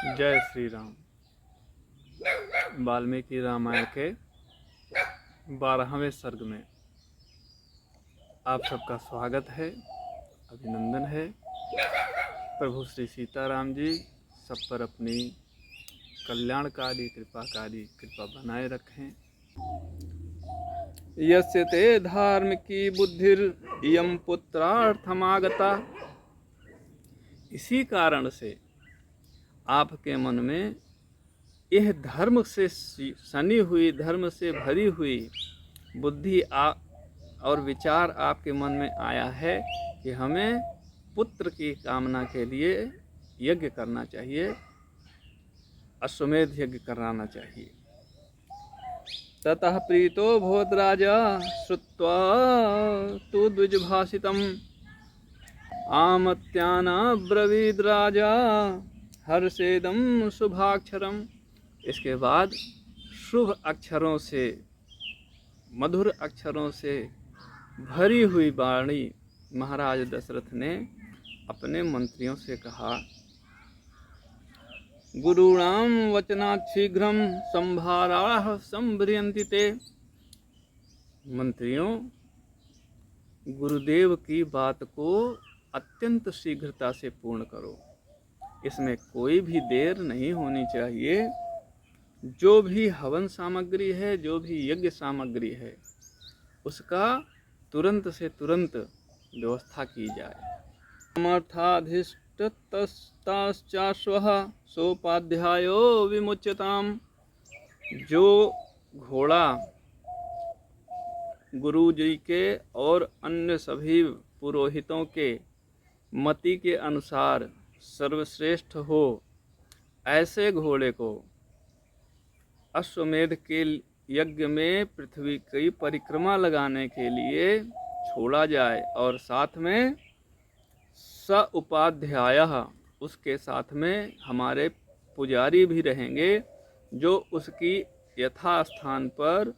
जय श्री राम। वाल्मीकि रामायण के 12वें सर्ग में आप सबका स्वागत है, अभिनंदन है। प्रभु श्री सीताराम जी सब पर अपनी कल्याणकारी कृपा बनाए रखें। यस्य ते धार्मिकी बुद्धिर इयं पुत्रार्थमागता। इसी कारण से आपके मन में यह धर्म से सनी हुई, धर्म से भरी हुई बुद्धि और विचार आपके मन में आया है कि हमें पुत्र की कामना के लिए यज्ञ करना चाहिए, अश्वमेध यज्ञ कराना चाहिए। ततः प्रीतो भवत राजा श्रुत्वा तु द्विजभाषितम् आमत्यानाब्रवीद राजा हर्षेदम शुभाक्षरम। इसके बाद शुभ अक्षरों से, मधुर अक्षरों से भरी हुई वाणी महाराज दशरथ ने अपने मंत्रियों से कहा, गुरूणाम वचनात् शीघ्रम संभाराः संभ्रियन्ति ते। मंत्रियों, गुरुदेव की बात को अत्यंत शीघ्रता से पूर्ण करो, इसमें कोई भी देर नहीं होनी चाहिए। जो भी हवन सामग्री है, जो भी यज्ञ सामग्री है, उसका तुरंत से तुरंत व्यवस्था की जाए। समर्थाधिष्ठितस्ताश्चाश्वः सोपाध्यायो विमुच्यताम्। जो घोड़ा गुरु जी के और अन्य सभी पुरोहितों के मति के अनुसार सर्वश्रेष्ठ हो, ऐसे घोड़े को अश्वमेध के यज्ञ में पृथ्वी की परिक्रमा लगाने के लिए छोड़ा जाए, और साथ में स उपाध्यायः, उसके साथ में हमारे पुजारी भी रहेंगे, जो उसकी यथास्थान पर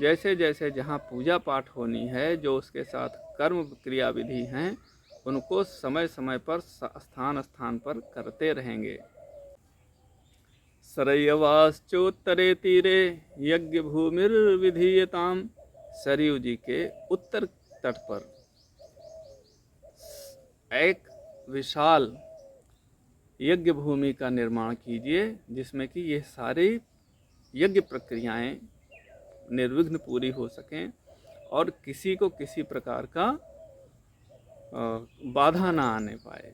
जैसे जैसे जहाँ पूजा पाठ होनी है, जो उसके साथ कर्म क्रिया विधि हैं, उनको समय समय पर स्थान स्थान पर करते रहेंगे। सरयवाश्चोत्तरे तीरे यज्ञ भूमिर्विधीयताम। सरयू जी के उत्तर तट पर एक विशाल यज्ञ भूमि का निर्माण कीजिए, जिसमें कि ये सारी यज्ञ प्रक्रियाएं निर्विघ्न पूरी हो सकें और किसी को किसी प्रकार का बाधा ना आने पाए।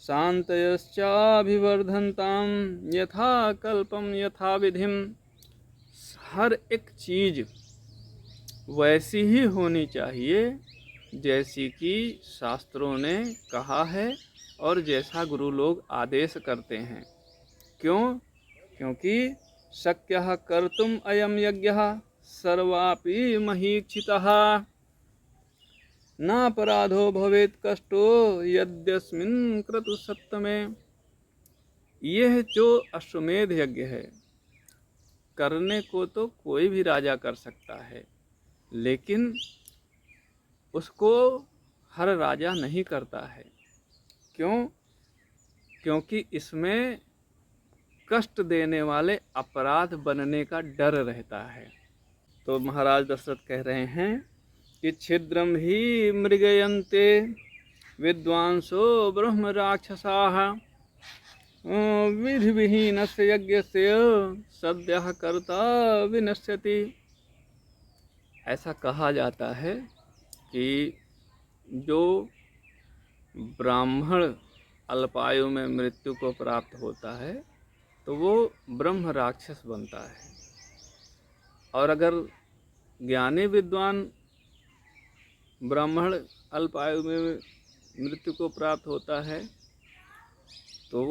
शांतयश्चाभिवर्धन्तां यथा कल्पम यथा विधिम। हर एक चीज वैसी ही होनी चाहिए जैसी कि शास्त्रों ने कहा है और जैसा गुरु लोग आदेश करते हैं। क्यों? क्योंकि शक्यः कर्तुम अयम यज्ञः सर्वापि महीक्षितः नापराधो भवेत् कष्टो यद्यस्मिन् क्रतु सप्तमे। यह जो अश्वमेध यज्ञ है, करने को तो कोई भी राजा कर सकता है, लेकिन उसको हर राजा नहीं करता है। क्यों? क्योंकि इसमें कष्ट देने वाले अपराध बनने का डर रहता है। तो महाराज दशरथ कह रहे हैं कि छिद्रम ही मृगयन्ते विद्वांसो ब्रह्म राक्षसाः विधि विहीनस्य यज्ञस्य सद्यः कर्ता विनश्यति। ऐसा कहा जाता है कि जो ब्राह्मण अल्पायु में मृत्यु को प्राप्त होता है तो वो ब्रह्म राक्षस बनता है, और अगर ज्ञानी विद्वान ब्राह्मण अल्पायु में मृत्यु को प्राप्त होता है तो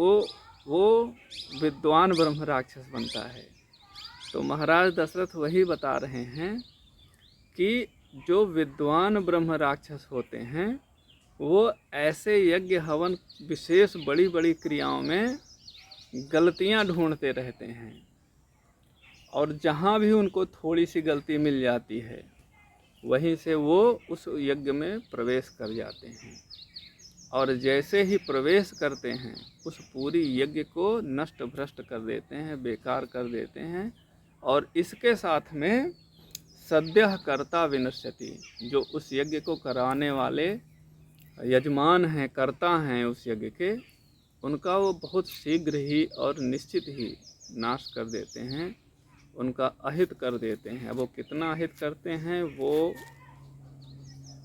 वो विद्वान ब्रह्म राक्षस बनता है। तो महाराज दशरथ वही बता रहे हैं कि जो विद्वान ब्रह्म राक्षस होते हैं वो ऐसे यज्ञ हवन विशेष बड़ी बड़ी क्रियाओं में गलतियां ढूंढते रहते हैं, और जहां भी उनको थोड़ी सी गलती मिल जाती है वहीं से वो उस यज्ञ में प्रवेश कर जाते हैं और जैसे ही प्रवेश करते हैं उस पूरी यज्ञ को नष्ट भ्रष्ट कर देते हैं, बेकार कर देते हैं। और इसके साथ में सद्यः कर्ता विनश्यति, जो उस यज्ञ को कराने वाले यजमान हैं, कर्ता हैं उस यज्ञ के, उनका वो बहुत शीघ्र ही और निश्चित ही नाश कर देते हैं, उनका अहित कर देते हैं। वो कितना अहित करते हैं वो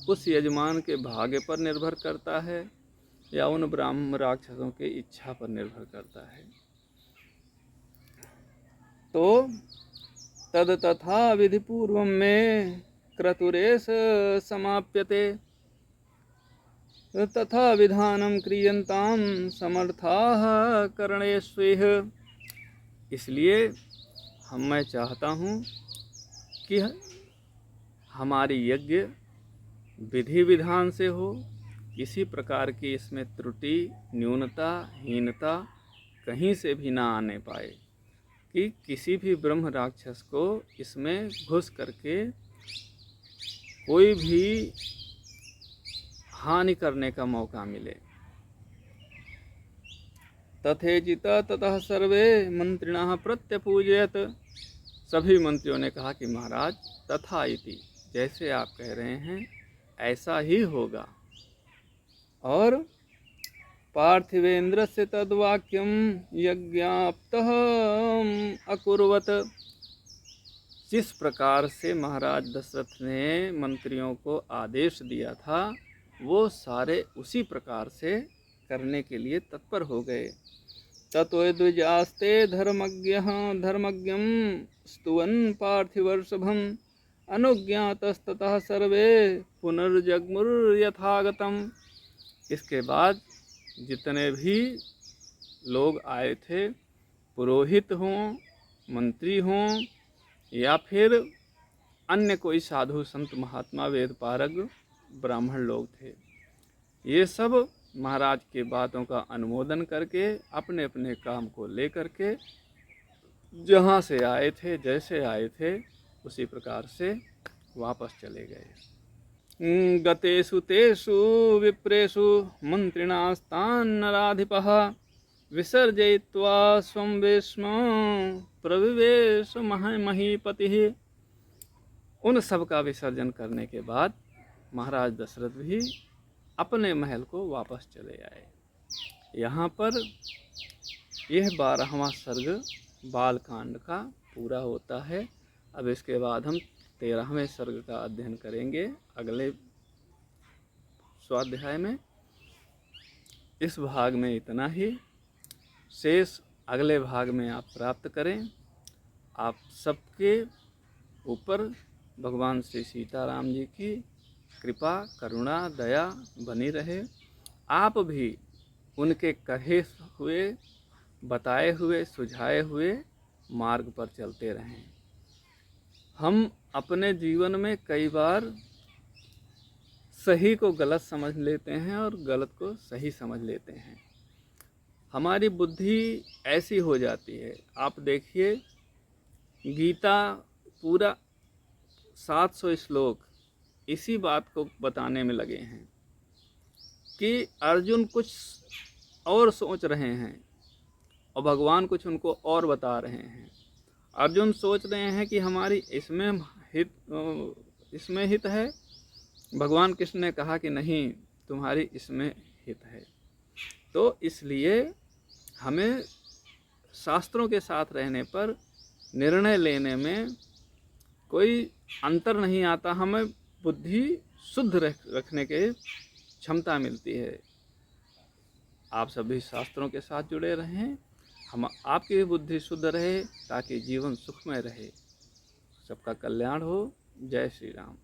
उस यजमान के भाग्य पर निर्भर करता है या उन ब्राह्मण राक्षसों की इच्छा पर निर्भर करता है। तो तद तथा विधि पूर्व में क्रतुरेश समाप्यते तथा विधानम क्रियन्ताम समर्थाः करणेष्वेह। इसलिए मैं चाहता हूँ कि हमारी यज्ञ विधि विधान से हो, किसी प्रकार की इसमें त्रुटि, न्यूनता, हीनता कहीं से भी ना आने पाए, कि किसी भी ब्रह्म राक्षस को इसमें घुस करके कोई भी हानि करने का मौका मिले। तथेचित ततः सर्वे मंत्रिणः प्रत्यपूजयत। सभी मंत्रियों ने कहा कि महाराज तथा इति, जैसे आप कह रहे हैं ऐसा ही होगा। और पार्थिवेंद्र से तद्वाक्यम यज्ञाप्तः अकुर्वत। जिस प्रकार से महाराज दशरथ ने मंत्रियों को आदेश दिया था वो सारे उसी प्रकार से करने के लिए तत्पर हो गए। ततो द्विजास्ते धर्मज्ञं स्तुवन् पार्थिवर्षभम् अनुज्ञातस्ततः सर्वे पुनर्जग्मुर्यथागतम्। इसके बाद जितने भी लोग आए थे, पुरोहित हों, मंत्री हों या फिर अन्य कोई साधु संत महात्मा वेद पारग ब्राह्मण लोग थे, ये सब महाराज के बातों का अनुमोदन करके अपने अपने काम को लेकर के जहाँ से आए थे, जैसे आए थे उसी प्रकार से वापस चले गए। गतेषु तेषु विप्रेषु मंत्रिणास्तान् नराधिपः विसर्जयित्वा स्वं वेश्म प्रविवेश महीपतिः। उन सब का विसर्जन करने के बाद महाराज दशरथ भी अपने महल को वापस चले आए। यहाँ पर यह 12वां सर्ग बालकांड का पूरा होता है। अब इसके बाद हम 13वें सर्ग का अध्ययन करेंगे अगले स्वाध्याय में। इस भाग में इतना ही, शेष अगले भाग में आप प्राप्त करें। आप सबके ऊपर भगवान श्री सीताराम जी की कृपा, करुणा, दया बनी रहे। आप भी उनके कहे हुए, बताए हुए, सुझाए हुए मार्ग पर चलते रहें। हम अपने जीवन में कई बार सही को गलत समझ लेते हैं और गलत को सही समझ लेते हैं। हमारी बुद्धि ऐसी हो जाती है। आप देखिए, गीता पूरा 700 श्लोक इसी बात को बताने में लगे हैं कि अर्जुन कुछ और सोच रहे हैं और भगवान कुछ उनको और बता रहे हैं। अर्जुन सोच रहे हैं कि हमारी इसमें हित है। भगवान कृष्ण ने कहा कि नहीं, तुम्हारी इसमें हित है। तो इसलिए हमें शास्त्रों के साथ रहने पर निर्णय लेने में कोई अंतर नहीं आता। हमें बुद्धि शुद्ध रखने के क्षमता मिलती है। आप सभी शास्त्रों के साथ जुड़े रहें, हम आपकी भी बुद्धि शुद्ध रहे ताकि जीवन सुखमय रहे। सबका कल्याण हो। जय श्री राम।